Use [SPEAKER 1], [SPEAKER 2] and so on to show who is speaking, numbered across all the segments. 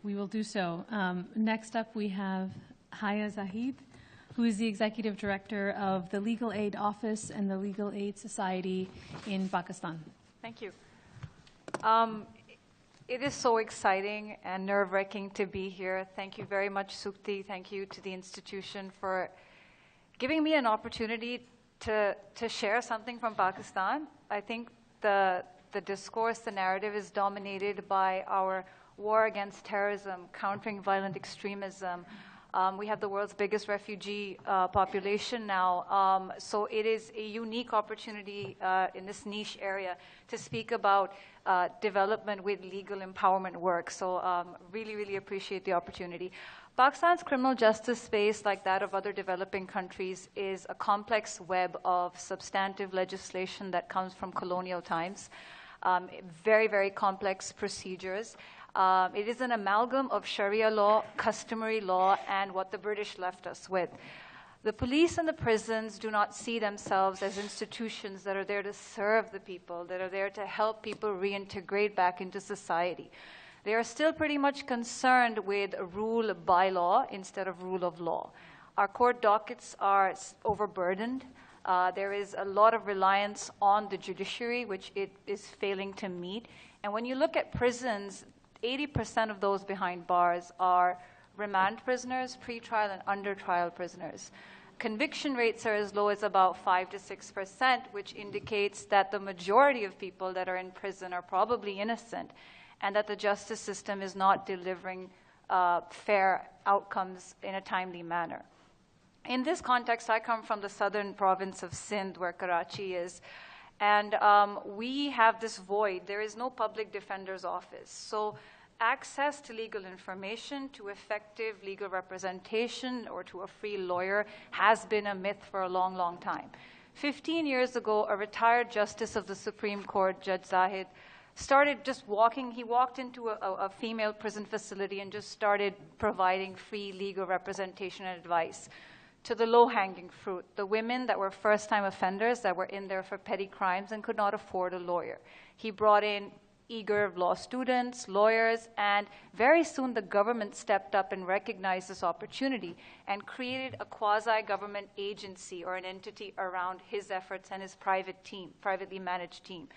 [SPEAKER 1] we will do so. Next up, we have Haya Zahid, who is the Executive Director of the Legal Aid Office and the Legal Aid Society in Pakistan.
[SPEAKER 2] Thank you. It is so exciting and nerve-wracking to be here. Thank you very much, Sukti. Thank you to the institution for giving me an opportunity to share something from Pakistan. I think the discourse, the narrative is dominated by our war against terrorism, countering violent extremism. We have the world's biggest refugee population now. So it is a unique opportunity in this niche area to speak about development with legal empowerment work. So really, really appreciate the opportunity. Pakistan's criminal justice space, like that of other developing countries, is a complex web of substantive legislation that comes from colonial times. Very, very complex procedures. It is an amalgam of Sharia law, customary law, and what the British left us with. The police and the prisons do not see themselves as institutions that are there to serve the people, that are there to help people reintegrate back into society. They are still pretty much concerned with rule by law instead of rule of law. Our court dockets are overburdened. There is a lot of reliance on the judiciary, which it is failing to meet. And when you look at prisons, 80% of those behind bars are remand prisoners, pre-trial and under-trial prisoners. Conviction rates are as low as about 5 to 6%, which indicates that the majority of people that are in prison are probably innocent, and that the justice system is not delivering fair outcomes in a timely manner. In this context, I come from the southern province of Sindh, where Karachi is, and we have this void. There is no public defender's office. So access to legal information, to effective legal representation, or to a free lawyer has been a myth for a long, long time. 15 years ago, a retired justice of the Supreme Court, Judge Zahid, started just walking. He walked into a female prison facility and just started providing free legal representation and advice to the low-hanging fruit, the women that were first-time offenders that were in there for petty crimes and could not afford a lawyer. He brought in eager law students, lawyers, and very soon the government stepped up and recognized this opportunity and created a quasi-government agency or an entity around his efforts and his privately managed team.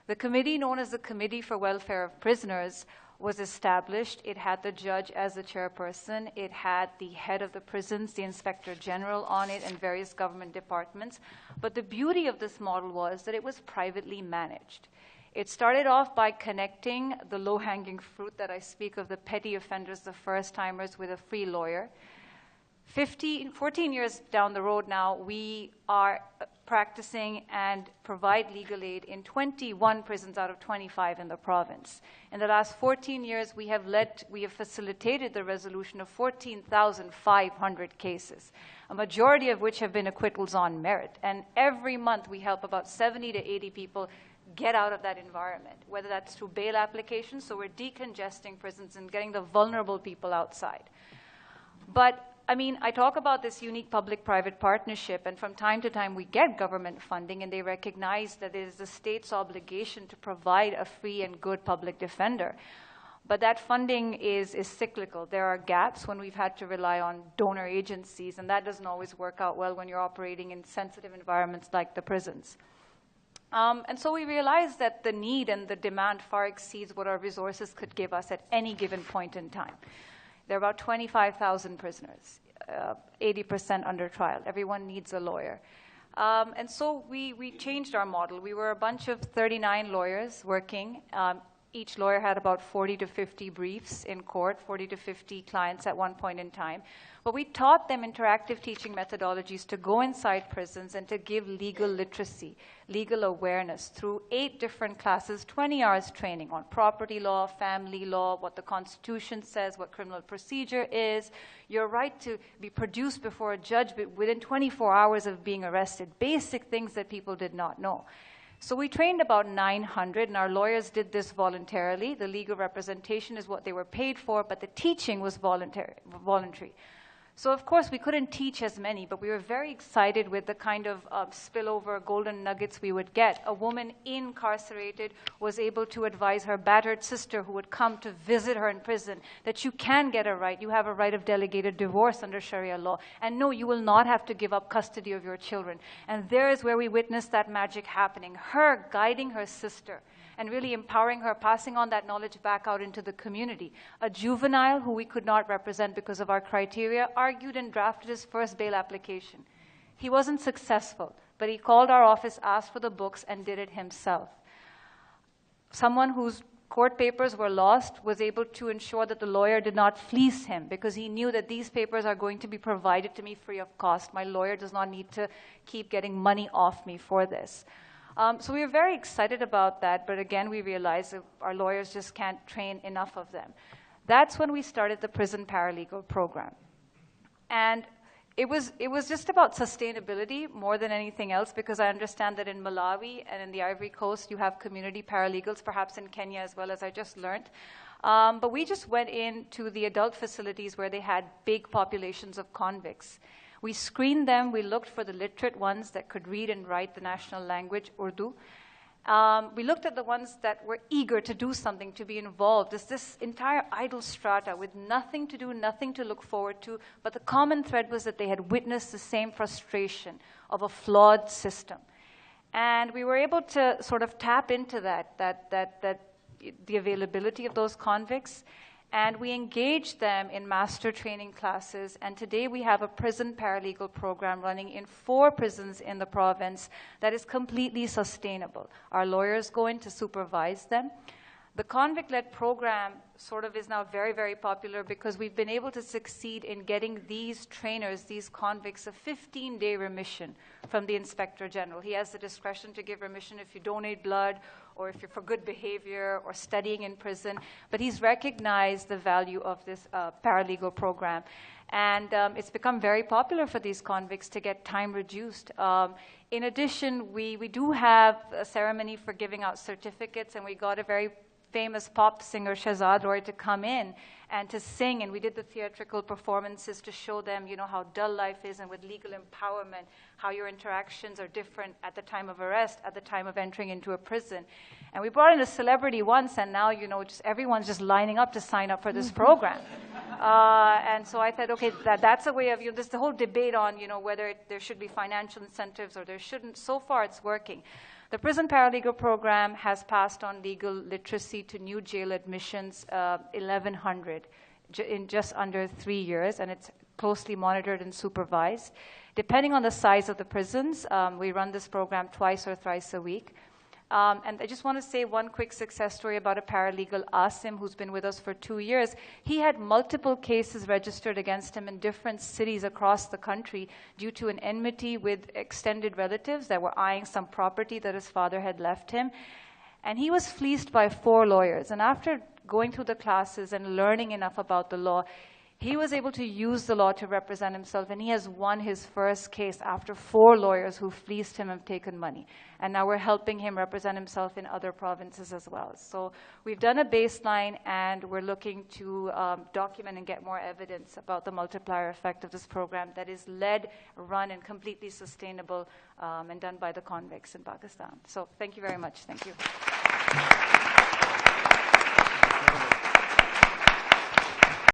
[SPEAKER 2] The committee, known as the Committee for Welfare of Prisoners, was established. It had the judge as the chairperson. It had the head of the prisons, the inspector general on it, and various government departments. But the beauty of this model was that it was privately managed. It started off by connecting the low-hanging fruit that I speak of, the petty offenders, the first-timers, with a free lawyer. 14 years down the road now, we are practicing and provide legal aid in 21 prisons out of 25 in the province. In the last 14 years, we have facilitated the resolution of 14,500 cases, a majority of which have been acquittals on merit. And every month, we help about 70 to 80 people get out of that environment, whether that's through bail applications, so we're decongesting prisons and getting the vulnerable people outside. But I mean, I talk about this unique public-private partnership, and from time to time we get government funding, and they recognize that it is the state's obligation to provide a free and good public defender. But that funding is cyclical. There are gaps when we've had to rely on donor agencies, and that doesn't always work out well when you're operating in sensitive environments like the prisons. And so we realized that the need and the demand far exceeds what our resources could give us at any given point in time. There are about 25,000 prisoners, 80% under trial. Everyone needs a lawyer. And so we changed our model. We were a bunch of 39 lawyers working. Each lawyer had about 40 to 50 briefs in court, 40 to 50 clients at one point in time. But we taught them interactive teaching methodologies to go inside prisons and to give legal literacy, legal awareness through 8 different classes, 20 hours training on property law, family law, what the Constitution says, what criminal procedure is, your right to be produced before a judge within 24 hours of being arrested, basic things that people did not know. So we trained about 900, and our lawyers did this voluntarily. The legal representation is what they were paid for, but the teaching was voluntary. So of course, we couldn't teach as many, but we were very excited with the kind of spillover golden nuggets we would get. A woman incarcerated was able to advise her battered sister who would come to visit her in prison that you can get a right. You have a right of delegated divorce under Sharia law. And no, you will not have to give up custody of your children. And there is where we witnessed that magic happening. Her guiding her sister and really empowering her, passing on that knowledge back out into the community. A juvenile who we could not represent because of our criteria argued and drafted his first bail application. He wasn't successful, but he called our office, asked for the books, and did it himself. Someone whose court papers were lost was able to ensure that the lawyer did not fleece him because he knew that these papers are going to be provided to me free of cost. My lawyer does not need to keep getting money off me for this. So we were very excited about that, but again, we realized that our lawyers just can't train enough of them. That's when we started the prison paralegal program. And it was just about sustainability more than anything else, because I understand that in Malawi and in the Ivory Coast, you have community paralegals, perhaps in Kenya as well, as I just learned. But we just went into the adult facilities where they had big populations of convicts. We screened them. We looked for the literate ones that could read and write the national language, Urdu. We looked at the ones that were eager to do something, to be involved. There's this entire idle strata with nothing to do, nothing to look forward to, but the common thread was that they had witnessed the same frustration of a flawed system. And we were able to sort of tap into the availability of those convicts. And we engaged them in master training classes. And today we have a prison paralegal program running in 4 prisons in the province that is completely sustainable. Our lawyers go in to supervise them. The convict-led program sort of is now very, very popular because we've been able to succeed in getting these trainers, these convicts, a 15-day remission from the Inspector General. He has the discretion to give remission if you donate blood or if you're for good behavior or studying in prison. But he's recognized the value of this paralegal program. And it's become very popular for these convicts to get time reduced. In addition, we do have a ceremony for giving out certificates, and we got a very famous pop singer, Shahzad Roy, to come in and to sing, and we did the theatrical performances to show them, you know, how dull life is, and with legal empowerment, how your interactions are different at the time of arrest, at the time of entering into a prison. And we brought in a celebrity once, and now, you know, just everyone's just lining up to sign up for this program. And so I thought, okay, that's a way of, you know, there's the whole debate on, you know, whether there should be financial incentives or there shouldn't. So far, it's working. The prison paralegal program has passed on legal literacy to new jail admissions, 1,100 in just under 3 years, and it's closely monitored and supervised. Depending on the size of the prisons, we run this program twice or thrice a week. And I just want to say one quick success story about a paralegal, Asim, who's been with us for 2 years. He had multiple cases registered against him in different cities across the country due to an enmity with extended relatives that were eyeing some property that his father had left him. And he was fleeced by 4 lawyers. And after going through the classes and learning enough about the law, he was able to use the law to represent himself, and he has won his first case after 4 lawyers who fleeced him and taken money. And now we're helping him represent himself in other provinces as well. So we've done a baseline, and we're looking to document and get more evidence about the multiplier effect of this program that is led, run, and completely sustainable and done by the convicts in Pakistan. So thank you very much. Thank you.